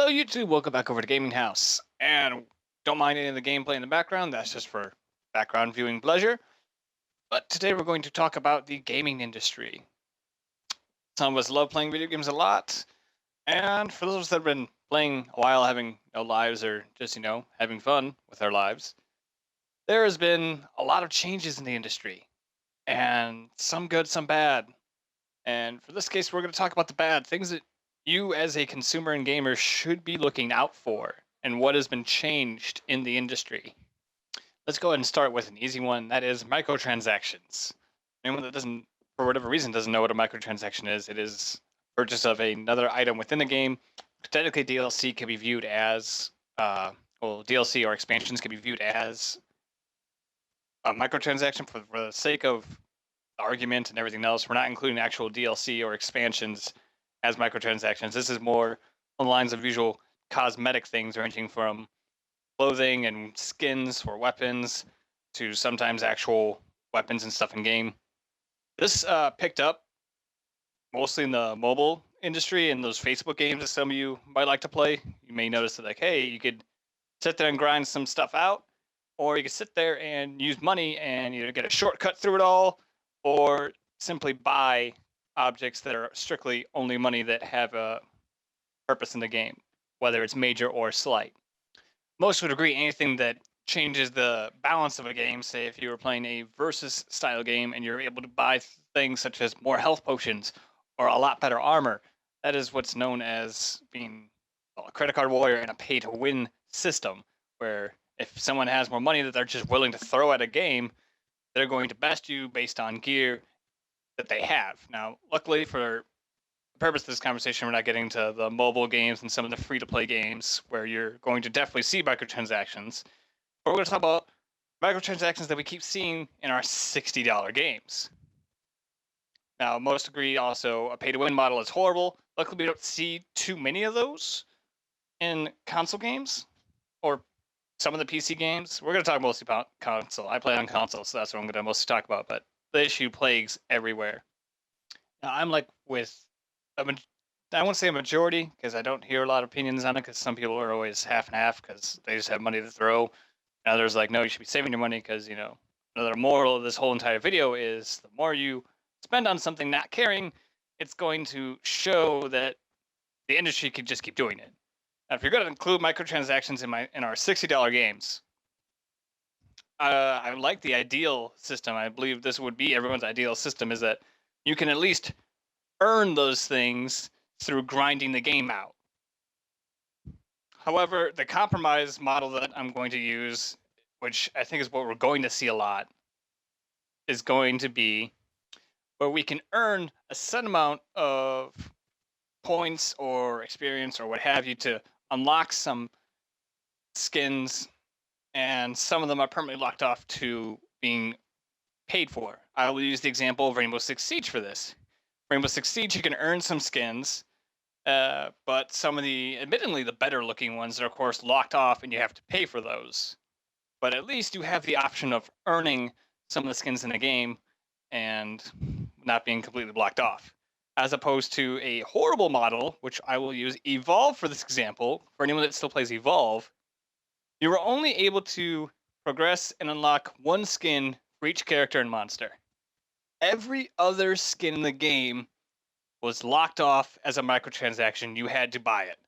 Hello, YouTube. Welcome back over to GamingHouse. And don't mind any of the gameplay in the background. That's just for background viewing pleasure. But today we're going to talk about the gaming industry. Some of us love playing video games a lot. And for those of us that have been playing a while, having no lives or just, having fun with our lives, there has been a lot of changes in the industry. And some good, some bad. And for this case, we're going to talk about the bad things that you, as a consumer and gamer, should be looking out for and what has been changed in the industry. Let's go ahead and start with an easy one. That is microtransactions. Anyone that doesn't, for whatever reason, doesn't know what a microtransaction is, it is purchase of another item within the game. Technically, DLC can be viewed as, DLC or expansions can be viewed as a microtransaction for the sake of argument and everything else. We're not including actual DLC or expansions as microtransactions. This is more on the lines of usual cosmetic things, ranging from clothing and skins for weapons to sometimes actual weapons and stuff in game. This picked up mostly in the mobile industry and those Facebook games that some of you might like to play. You may notice that, like, hey, you could sit there and grind some stuff out, or you could sit there and use money and either get a shortcut through it all, or simply buy objects that are strictly only money that have a purpose in the game, whether it's major or slight. Most would agree anything that changes the balance of a game, say if you were playing a versus style game and you're able to buy things such as more health potions or a lot better armor, that is what's known as being a credit card warrior and a pay to win system, where if someone has more money that they're just willing to throw at a game, they're going to best you based on gear that they have. Now, luckily for the purpose of this conversation, we're not getting into the mobile games and some of the free-to-play games where you're going to definitely see microtransactions. But we're going to talk about microtransactions that we keep seeing in our $60 games. Now, most agree also a pay-to-win model is horrible. Luckily, we don't see too many of those in console games or some of the PC games. We're going to talk mostly about console. I play on console, so that's what I'm going to mostly talk about. But the issue plagues everywhere. Now, I'm like with I won't say a majority because I don't hear a lot of opinions on it, because some people are always half and half because they just have money to throw. And others like, no, you should be saving your money because, another moral of this whole entire video is the more you spend on something not caring, it's going to show that the industry could just keep doing it. Now, if you're going to include microtransactions in our $60 games, I like the ideal system. I believe this would be everyone's ideal system, is that you can at least earn those things through grinding the game out. However, the compromise model that I'm going to use, which I think is what we're going to see a lot, is going to be where we can earn a set amount of points or experience or what have you to unlock some skins, and some of them are permanently locked off to being paid for. I will use the example of Rainbow Six Siege for this. Rainbow Six Siege, you can earn some skins, but some of the, admittedly, the better looking ones are, of course, locked off and you have to pay for those. But at least you have the option of earning some of the skins in the game and not being completely blocked off. As opposed to a horrible model, which I will use Evolve for this example. For anyone that still plays Evolve, you are only able to progress and unlock one skin for each character and monster. Every other skin in the game was locked off as a microtransaction. You had to buy it.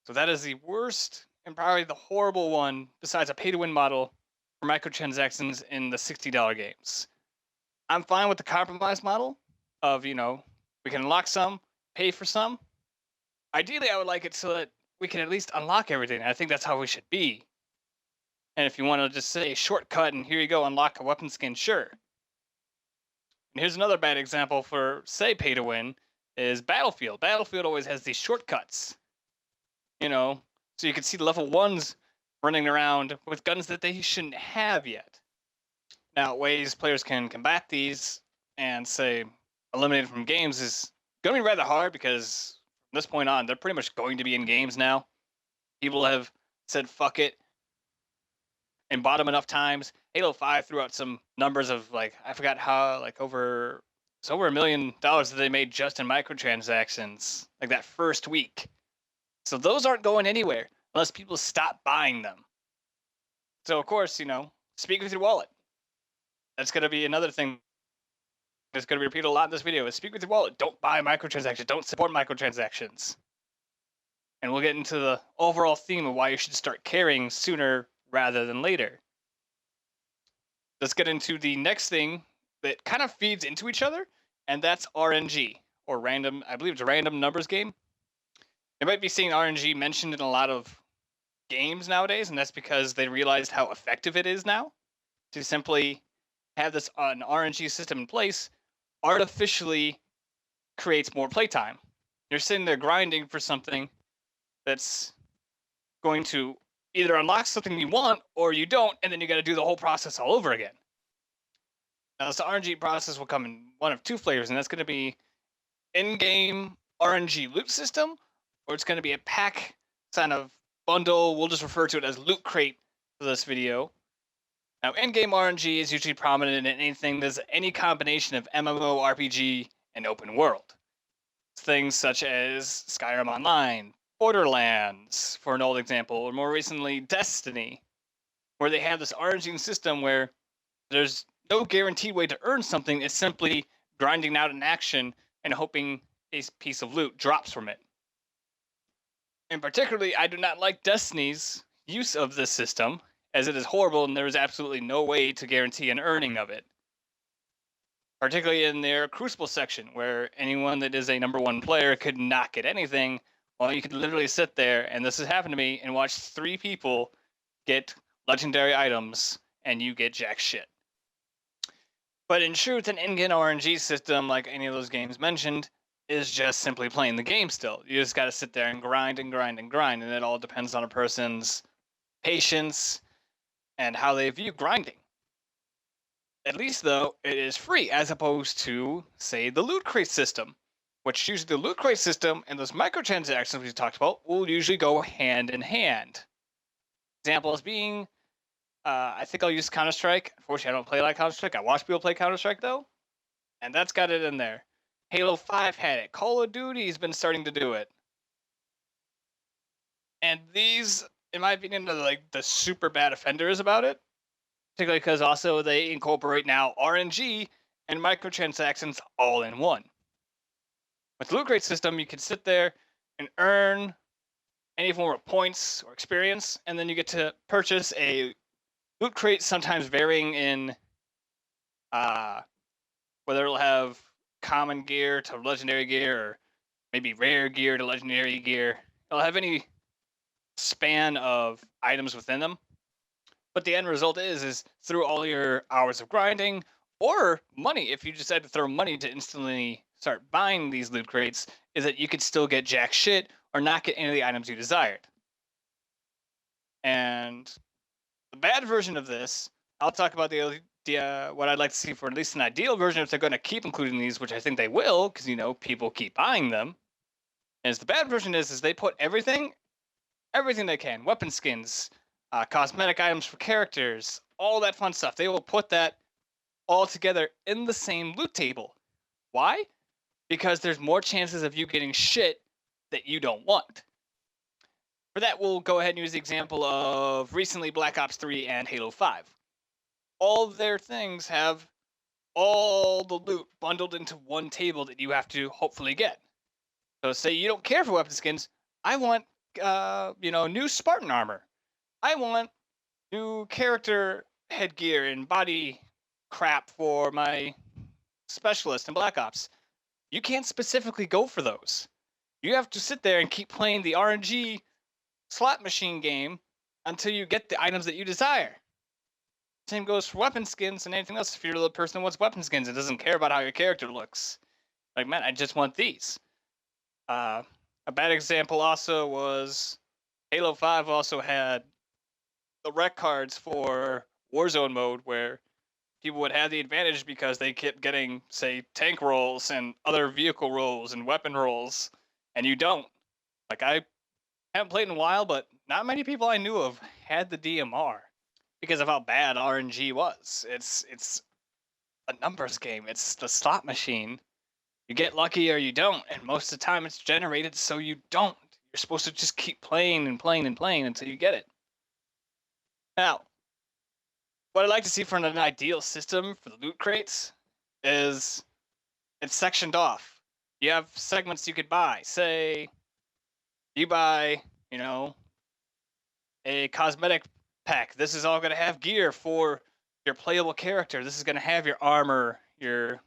So that is the worst and probably the horrible one, besides a pay-to-win model, for microtransactions in the $60 games. I'm fine with the compromise model of, we can unlock some, pay for some. Ideally, I would like it so that we can at least unlock everything. I think that's how we should be. And if you want to just say shortcut and here you go, unlock a weapon skin, sure. And here's another bad example for, say, pay to win, is Battlefield. Battlefield always has these shortcuts. So you can see level 1s running around with guns that they shouldn't have yet. Now, ways players can combat these and, say, eliminate from games is going to be rather hard, because from this point on, they're pretty much going to be in games now. People have said, fuck it, and bought them enough times. Halo 5 threw out some numbers of, I forgot how, it's over $1 million that they made just in microtransactions, that first week. So those aren't going anywhere unless people stop buying them. So of course, speak with your wallet. That's going to be another thing that's going to be repeated a lot in this video is speak with your wallet. Don't buy microtransactions. Don't support microtransactions. And we'll get into the overall theme of why you should start caring sooner rather than later. Let's get into the next thing that kind of feeds into each other, and that's RNG, or random, I believe it's a random numbers game. You might be seeing RNG mentioned in a lot of games nowadays, and that's because they realized how effective it is now to simply have this an RNG system in place artificially creates more playtime. You're sitting there grinding for something that's going to either unlock something you want or you don't, and then you got to do the whole process all over again. Now, this RNG process will come in one of two flavors, and that's going to be in-game RNG loot system, or it's going to be a pack kind of bundle. We'll just refer to it as loot crate for this video. Now, in-game RNG is usually prominent in anything that's any combination of MMO, RPG, and open world. Things such as Skyrim Online, Borderlands, for an old example, or more recently, Destiny, where they have this RNG system where there's no guaranteed way to earn something. It's simply grinding out an action and hoping a piece of loot drops from it. And particularly, I do not like Destiny's use of this system, as it is horrible and there is absolutely no way to guarantee an earning of it. Particularly in their Crucible section, where anyone that is a number one player could not get anything, while you could literally sit there, and this has happened to me, and watch 3 people get legendary items, and you get jack shit. But in truth, an in-game RNG system, like any of those games mentioned, is just simply playing the game still. You just got to sit there and grind and grind and grind, and it all depends on a person's patience and how they view grinding. At least, though, it is free, as opposed to, say, the loot crate system, which usually the loot crate system and those microtransactions we talked about will usually go hand in hand. Examples being, I think I'll use Counter-Strike. Unfortunately, I don't play like Counter-Strike. I watch people play Counter-Strike, though, and that's got it in there. Halo 5 had it. Call of Duty's been starting to do it. And these, in my opinion, are like the super bad offenders about it. Particularly because also they incorporate now RNG and microtransactions all in one. With the loot crate system, you can sit there and earn any form of points or experience, and then you get to purchase a loot crate, sometimes varying in whether it'll have common gear to legendary gear, or maybe rare gear to legendary gear. It'll have any span of items within them. But the end result is through all your hours of grinding or money, if you decide to throw money to instantly start buying these loot crates, is that you could still get jack shit or not get any of the items you desired. And the bad version of this, I'll talk about the what I'd like to see for at least an ideal version if they're going to keep including these, which I think they will, because people keep buying them. Is the bad version is they put everything they can, weapon skins, cosmetic items for characters, all that fun stuff. They will put that all together in the same loot table. Why? Because there's more chances of you getting shit that you don't want. For that, we'll go ahead and use the example of recently Black Ops 3 and Halo 5. All of their things have all the loot bundled into one table that you have to hopefully get. So say you don't care for weapon skins. I want, new Spartan armor. I want new character headgear and body crap for my specialist in Black Ops. You can't specifically go for those. You have to sit there and keep playing the RNG slot machine game until you get the items that you desire. Same goes for weapon skins and anything else. If you're the person who wants weapon skins and doesn't care about how your character looks, like, man, I just want these. A bad example also was Halo 5 also had the rec cards for Warzone mode, where people would have the advantage because they kept getting, say, tank rolls and other vehicle rolls and weapon rolls, and you don't. Like, I haven't played in a while, but not many people I knew of had the DMR because of how bad RNG was. It's a numbers game. It's the slot machine. You get lucky or you don't, and most of the time it's generated so you don't. You're supposed to just keep playing and playing and playing until you get it. Now, what I'd like to see for an ideal system for the loot crates is it's sectioned off. You have segments you could buy. Say you buy, a cosmetic pack. This is all going to have gear for your playable character. This is going to have your armor, your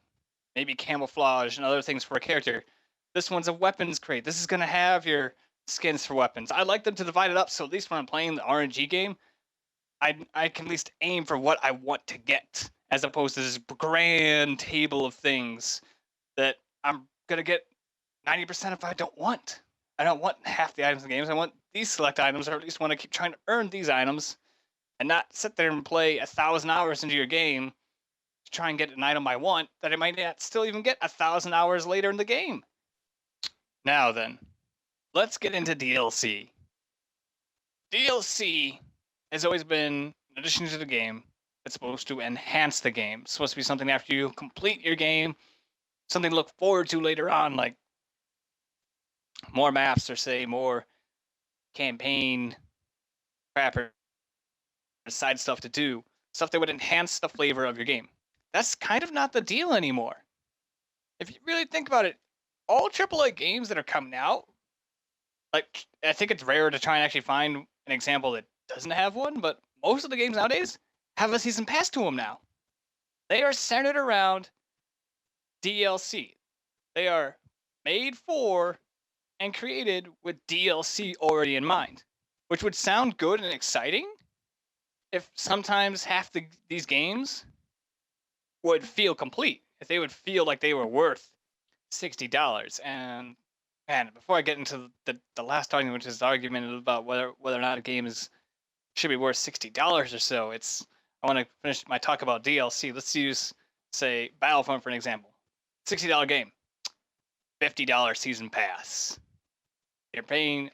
maybe camouflage and other things for a character. This one's a weapons crate. This is going to have your skins for weapons. I like them to divide it up so at least when I'm playing the RNG game, I can at least aim for what I want to get as opposed to this grand table of things that I'm going to get 90% if I don't want. I don't want half the items in the games. I want these select items, or at least want to keep trying to earn these items and not sit there and play 1,000 hours into your game to try and get an item I want that I might not still even get 1,000 hours later in the game. Now then, let's get into DLC. DLC has always been, in addition to the game, it's supposed to enhance the game. It's supposed to be something after you complete your game, something to look forward to later on, like more maps or say more campaign crap or side stuff to do, stuff that would enhance the flavor of your game. That's kind of not the deal anymore. If you really think about it, all AAA games that are coming out, like I think it's rare to try and actually find an example that doesn't have one, but most of the games nowadays have a season pass to them now. They are centered around DLC. They are made for and created with DLC already in mind, which would sound good and exciting if sometimes half these games would feel complete, if they would feel like they were worth $60. And man, before I get into the last argument, which is the argument about whether or not a game should be worth $60 or so, I want to finish my talk about DLC. Let's use, say, Battlefront for an example. $60 game, $50 season pass. You're paying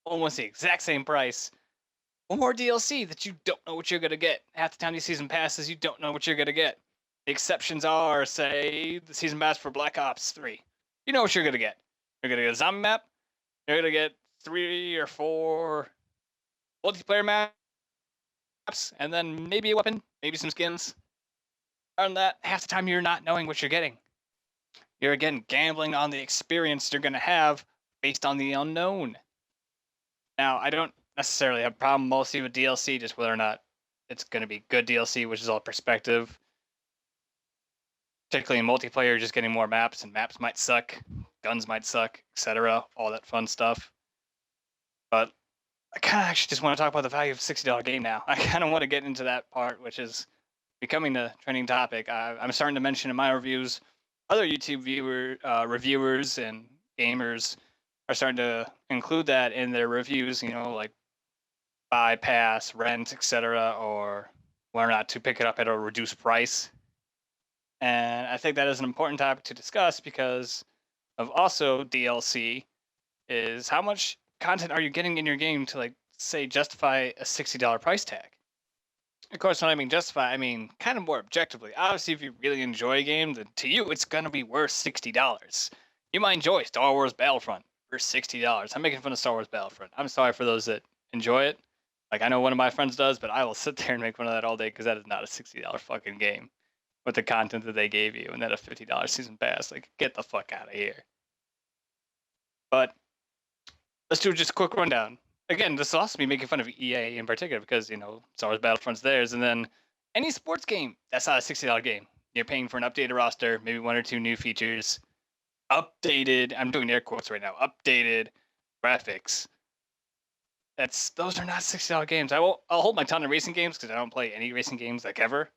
almost the exact same price. One more DLC that you don't know what you're going to get. Half the time these season passes, you don't know what you're going to get. The exceptions are, say, the season pass for Black Ops 3. You know what you're going to get. You're going to get a zombie map. You're going to get 3 or 4 multiplayer maps, and then maybe a weapon, maybe some skins. Other than that, half the time you're not knowing what you're getting. You're, again, gambling on the experience you're going to have based on the unknown. Now, I don't necessarily have a problem mostly with DLC, just whether or not it's going to be good DLC, which is all perspective. Particularly in multiplayer, just getting more maps, and maps might suck, guns might suck, etc. All that fun stuff. But I kind of actually just want to talk about the value of a $60 game now. I kind of want to get into that part, which is becoming the trending topic. I'm starting to mention in my reviews, other YouTube reviewers and gamers are starting to include that in their reviews, like buy, pass, rent, etc., or whether or not to pick it up at a reduced price. And I think that is an important topic to discuss because of also DLC is how much content are you getting in your game to, say, justify a $60 price tag? Of course, when I mean justify, I mean kind of more objectively. Obviously, if you really enjoy a game, then to you, it's going to be worth $60. You might enjoy Star Wars Battlefront for $60. I'm making fun of Star Wars Battlefront. I'm sorry for those that enjoy it. I know one of my friends does, but I will sit there and make fun of that all day because that is not a $60 fucking game with the content that they gave you and then a $50 season pass. Get the fuck out of here. But let's do just a quick rundown. Again, this will also be making fun of EA in particular because, Star Wars Battlefront's theirs. And then any sports game, that's not a $60 game. You're paying for an updated roster, maybe 1 or 2 new features, updated, I'm doing air quotes right now, updated graphics. Those are not $60 games. I'll hold my tongue in racing games because I don't play any racing games ever.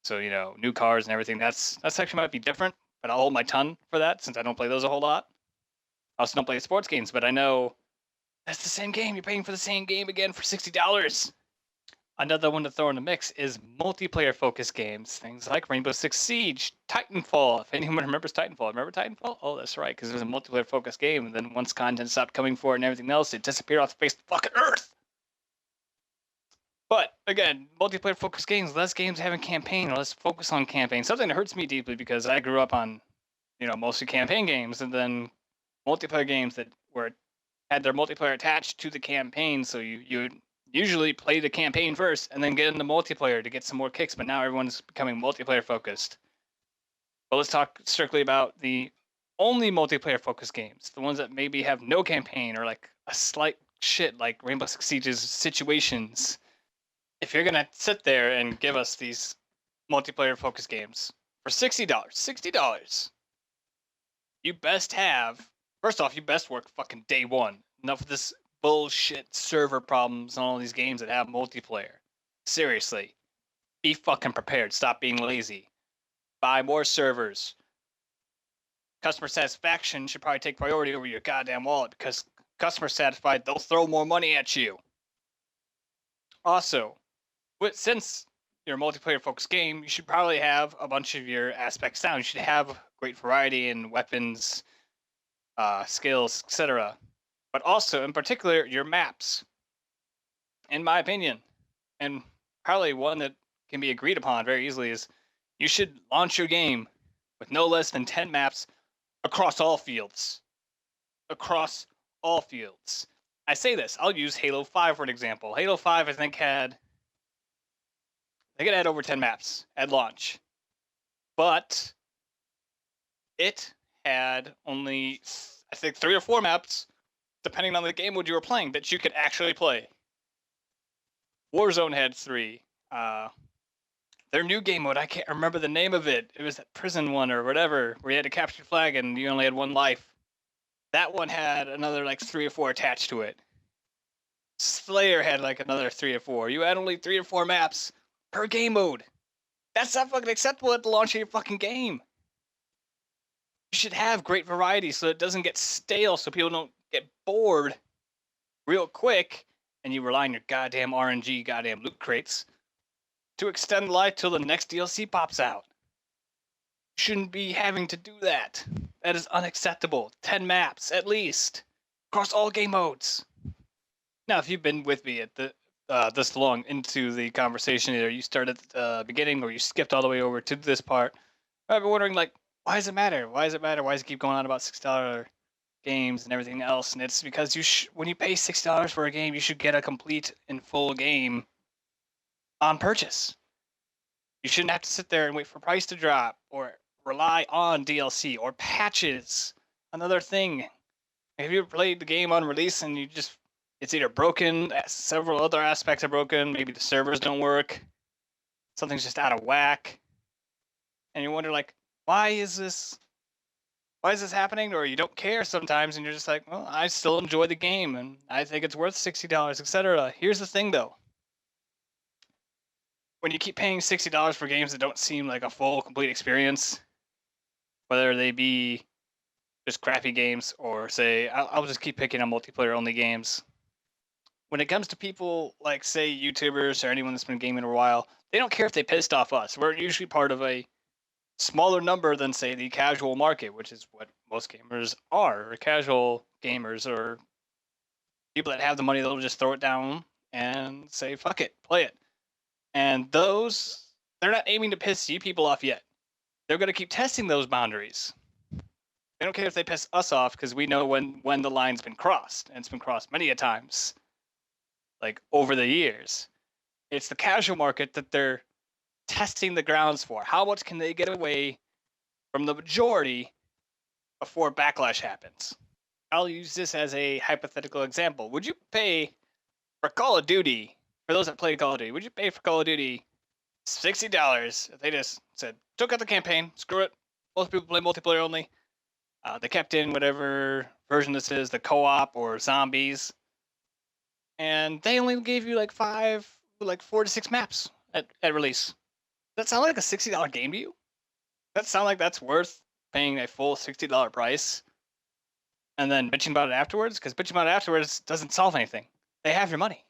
So, new cars and everything, that's actually might be different, but I'll hold my tongue for that since I don't play those a whole lot. I also don't play sports games, but I know that's the same game. You're paying for the same game again for $60. Another one to throw in the mix is multiplayer-focused games. Things like Rainbow Six Siege, Titanfall. If anyone remembers Titanfall. Remember Titanfall? Oh, that's right, because it was a multiplayer-focused game, and then once content stopped coming for it and everything else, it disappeared off the face of the fucking earth. But, again, multiplayer-focused games, less games having campaign, or less focus on campaign. Something that hurts me deeply because I grew up on, mostly campaign games, and then multiplayer games that were had their multiplayer attached to the campaign, so you usually play the campaign first and then get into multiplayer to get some more kicks, but now everyone's becoming multiplayer focused. But let's talk strictly about the only multiplayer focused games, the ones that maybe have no campaign or like a slight shit like Rainbow Six Siege's situations. If you're gonna sit there and give us these multiplayer focused games for $60, you best have, first off, you best work fucking day one. Enough of this bullshit server problems on all these games that have multiplayer. Seriously, be fucking prepared. Stop being lazy. Buy more servers. Customer satisfaction should probably take priority over your goddamn wallet, because customer satisfied, they'll throw more money at you. Also, since you're a multiplayer focused game, you should probably have a bunch of your aspects down. You should have great variety in weapons, skills, etc. But also, in particular, your maps. In my opinion, and probably one that can be agreed upon very easily, is you should launch your game with no less than 10 maps across all fields. Across all fields. I say this, I'll use Halo 5 for an example. Halo 5, I think it had over 10 maps at launch. But it had only, I think, 3 or 4 maps, depending on the game mode you were playing, that you could actually play. Warzone had 3. Their new game mode, I can't remember the name of it. It was that prison one or whatever, where you had to capture the flag and you only had 1 life. That one had another like 3 or 4 attached to it. Slayer had like another 3 or 4. You had only 3 or 4 maps per game mode. That's not fucking acceptable at the launch of your fucking game. You should have great variety so it doesn't get stale, so people don't get bored real quick and you rely on your goddamn RNG, goddamn loot crates to extend life till the next DLC pops out. You shouldn't be having to do that. That is unacceptable. 10 maps, at least, across all game modes. Now, if you've been with me at this long into the conversation, either you started at the beginning or you skipped all the way over to this part, I've been wondering, like, why does it matter? Why does it matter? Why does it keep going on about $6 games and everything else? And it's because when you pay $6 for a game, you should get a complete and full game on purchase. You shouldn't have to sit there and wait for price to drop or rely on DLC or patches. Another thing, if you played the game on release and it's either broken, several other aspects are broken, maybe the servers don't work, something's just out of whack, and you wonder, like, why is this happening? Or you don't care sometimes and you're just like, well, I still enjoy the game and I think it's worth $60, etc. Here's the thing though. When you keep paying $60 for games that don't seem like a full, complete experience, whether they be just crappy games or, say, I'll just keep picking on multiplayer-only games. When it comes to people like, say, YouTubers or anyone that's been gaming a while, they don't care if they pissed off us. We're usually part of a smaller number than, say, the casual market, which is what most gamers are, or casual gamers, or people that have the money that'll just throw it down and say, fuck it, play it. And they're not aiming to piss you people off yet. They're going to keep testing those boundaries. They don't care if they piss us off, because we know when the line's been crossed, and it's been crossed many a times, like over the years. It's the casual market that they're testing the grounds for. How much can they get away from the majority before backlash happens? I'll use this as a hypothetical example. Would you pay for Call of Duty? For those that play Call of Duty, would you pay for Call of Duty $60 if they just said, took out the campaign, screw it, most people play multiplayer only, they kept in whatever version this is, the co-op or zombies, and they only gave you like 4 to 6 maps at release? Does that sound like a $60 game to you? Does that sound like that's worth paying a full $60 price and then bitching about it afterwards? Because bitching about it afterwards doesn't solve anything. They have your money.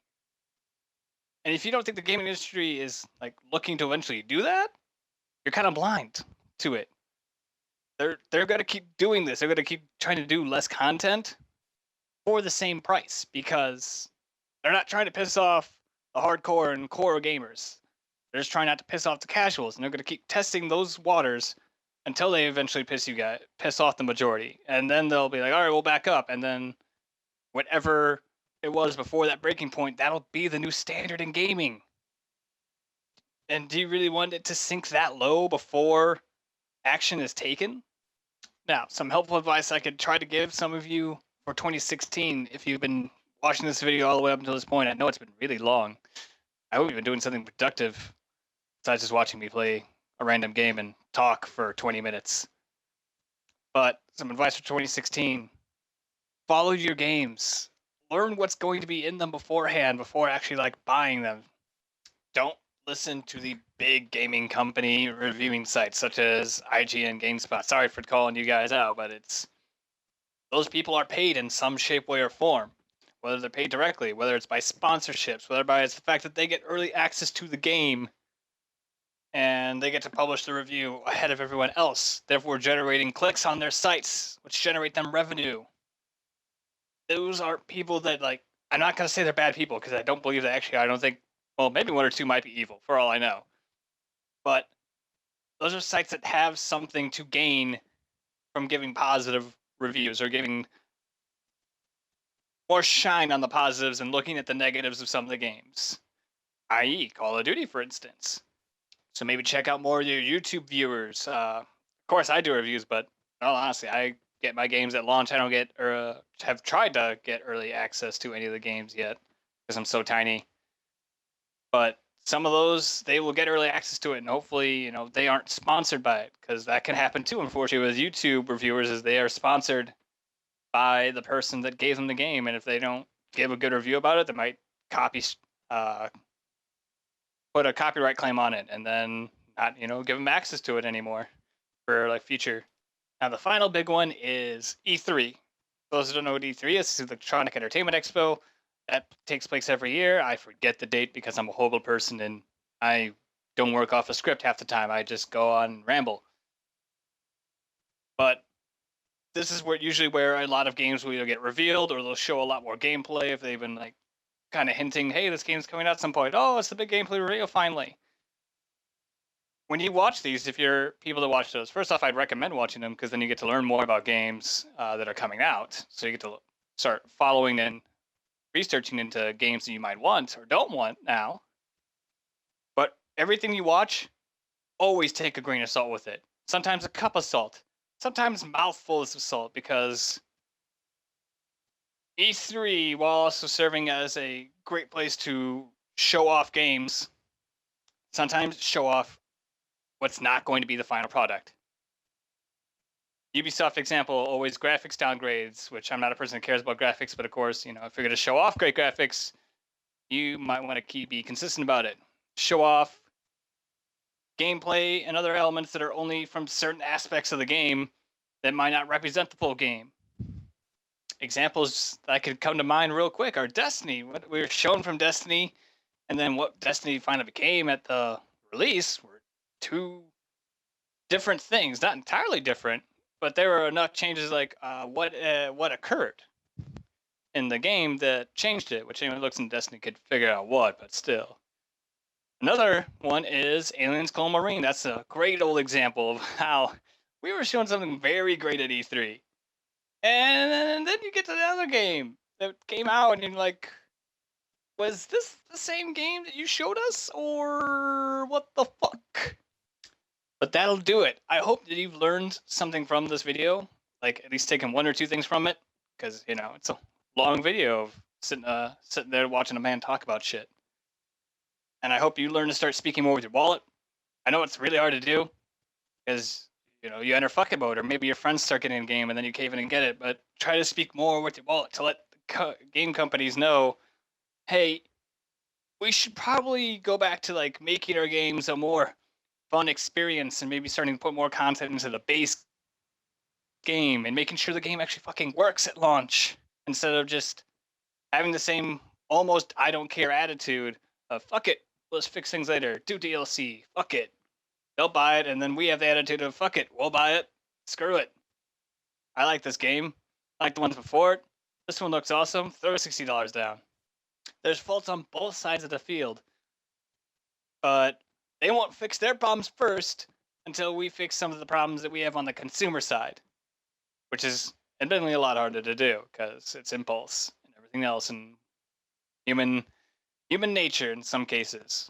And if you don't think the gaming industry is like looking to eventually do that, you're kind of blind to it. They're going to keep doing this. They're going to keep trying to do less content for the same price, because they're not trying to piss off the hardcore and core gamers. They're just trying not to piss off the casuals, and they're going to keep testing those waters until they eventually piss off the majority. And then they'll be like, all right, we'll back up. And then whatever it was before that breaking point, that'll be the new standard in gaming. And do you really want it to sink that low before action is taken? Now, some helpful advice I could try to give some of you for 2016, if you've been watching this video all the way up until this point. I know it's been really long. I hope you've been doing something productive besides just watching me play a random game and talk for 20 minutes. But some advice for 2016: follow your games. Learn what's going to be in them beforehand before actually like buying them. Don't listen to the big gaming company reviewing sites such as IGN, GameSpot. Sorry for calling you guys out, but those people are paid in some shape, way, or form. Whether they're paid directly, whether it's by sponsorships, whether by it's the fact that they get early access to the game and they get to publish the review ahead of everyone else, therefore generating clicks on their sites, which generate them revenue. Those are people that, like, I'm not going to say they're bad people because I don't believe they actually are. I don't think, well, maybe one or two might be evil for all I know. But those are sites that have something to gain from giving positive reviews or giving more shine on the positives and looking at the negatives of some of the games, i.e. Call of Duty, for instance. So maybe check out more of your YouTube viewers. Of course, I do reviews, but honestly, I get my games at launch. I don't get or have tried to get early access to any of the games yet because I'm so tiny. But some of those, they will get early access to it, and hopefully, they aren't sponsored by it, because that can happen too, unfortunately, with YouTube reviewers, is they are sponsored by the person that gave them the game, and if they don't give a good review about it, they might put a copyright claim on it, and then not, give them access to it anymore for like future. Now, the final big one is E3. Those who don't know what E3 is, it's the Electronic Entertainment Expo. That takes place every year. I forget the date because I'm a horrible person and I don't work off a script half the time. I just go on and ramble. But this is where a lot of games will either get revealed or they'll show a lot more gameplay if they've been like kind of hinting, hey, this game's coming out at some point. Oh, it's the big gameplay reveal finally. When you watch these, if you're people that watch those, first off, I'd recommend watching them because then you get to learn more about games that are coming out. So you get to start following and researching into games that you might want or don't want now. But everything you watch, always take a grain of salt with it. Sometimes a cup of salt. Sometimes mouthfuls of salt, because E3, while also serving as a great place to show off games, sometimes show off what's not going to be the final product. Ubisoft example, always graphics downgrades, which I'm not a person that cares about graphics, but of course, if you're going to show off great graphics, you might want to be consistent about it. Show off gameplay and other elements that are only from certain aspects of the game that might not represent the full game. Examples that could come to mind real quick are Destiny. What we were shown from Destiny and then what Destiny finally became at the release were two different things. Not entirely different, but there were enough changes like what occurred in the game that changed it, which anyone who looks in Destiny could figure out what, but still. Another one is Aliens Colonial Marine. That's a great old example of how we were showing something very great at E3. And then you get to the other game that came out and you're like, was this the same game that you showed us? Or what the fuck? But that'll do it. I hope that you've learned something from this video. Like, at least taken one or two things from it. Because, it's a long video of sitting there watching a man talk about shit. And I hope you learn to start speaking more with your wallet. I know it's really hard to do. Because, you enter fucking mode. Or maybe your friends start getting in game and then you cave in and get it. But try to speak more with your wallet to let the game companies know, hey, we should probably go back to, like, making our games a more fun experience and maybe starting to put more content into the base game and making sure the game actually fucking works at launch instead of just having the same almost I don't care attitude of fuck it, let's fix things later, do DLC, fuck it, they'll buy it, and then we have the attitude of fuck it, we'll buy it, screw it. I like this game, I like the ones before it, this one looks awesome, throw $60 down. There's faults on both sides of the field, but they won't fix their problems first until we fix some of the problems that we have on the consumer side, which is admittedly a lot harder to do because it's impulse everything else, and human nature in some cases.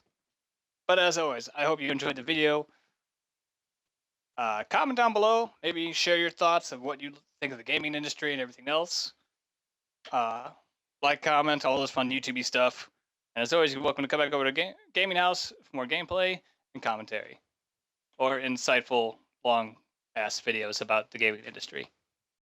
But as always, I hope you enjoyed the video. Comment down below. Maybe share your thoughts of what you think of the gaming industry and everything else. Like, comment, all this fun YouTube stuff. And as always, you're welcome to come back over to Gaming House for more gameplay and commentary, or insightful, long-ass videos about the gaming industry.